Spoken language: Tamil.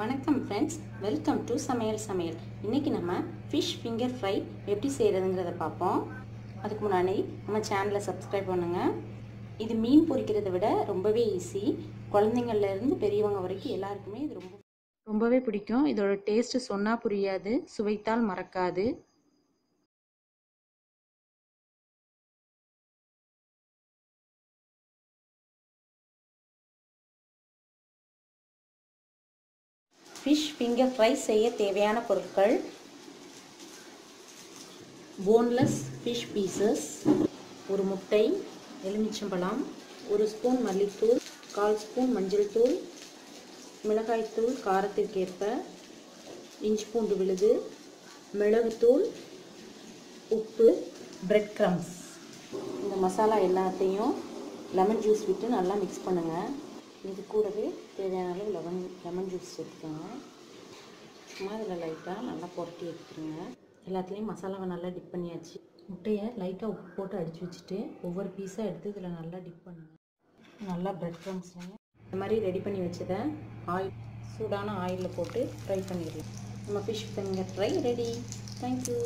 வணக்கம் ஃப்ரெண்ட்ஸ், வெல்கம் டு சமையல். இன்றைக்கி நம்ம ஃபிஷ் ஃபிங்கர் ஃப்ரை எப்படி செய்கிறதுங்கிறத பார்ப்போம். அதுக்கு முன்னாடி நம்ம சேனலை சப்ஸ்கிரைப் பண்ணுங்கள். இது மீன் பொரிக்கிறத விட ரொம்பவே ஈஸி. குழந்தைங்கள்லேருந்து பெரியவங்க வரைக்கும் எல்லாருக்குமே இது ரொம்பவே பிடிக்கும். இதோட டேஸ்ட்டு சொன்னால் புரியாது, சுவைத்தால் மறக்காது. ஃபிஷ் ஃபிங்கர் ஃப்ரை செய்ய தேவையான பொருட்கள்: போன்லெஸ் ஃபிஷ் பீசஸ், ஒரு முட்டை, எலுமிச்சம்பழம், ஒரு ஸ்பூன் மல்லித்தூள், 1/4 ஸ்பூன் மஞ்சள் தூள், மிளகாய்த்தூள் காரத்திற்கேற்ப, இஞ்சி பூண்டு விழுது, மிளகுத்தூள், உப்பு, பிரெட் கிரம்ஸ். இந்த மசாலா எல்லாத்தையும் லெமன் ஜூஸ் விட்டு நல்லா மிக்ஸ் பண்ணுங்கள். இது கூடவே தேவையான அளவு லெமன் ஜூஸ் சேர்த்துக்கோங்க. சும்மா இதில் லைட்டாக நல்லா புரட்டி எடுத்துருங்க. எல்லாத்துலேயும் மசாலாவை நல்லா டிப் பண்ணியாச்சு. முட்டையை லைட்டாக உப்பு போட்டு அடித்து வச்சுட்டு ஒவ்வொரு பீஸாக எடுத்து இதில் நல்லா டிப் பண்ணுங்கள். நல்லா பிரெட் க்ரம்ஸ்லையும் இந்த மாதிரி ரெடி பண்ணி வச்சதை சூடான ஆயிலில் போட்டு ஃப்ரை பண்ணிடலாம். நம்ம fish finger fry ready. Thank you.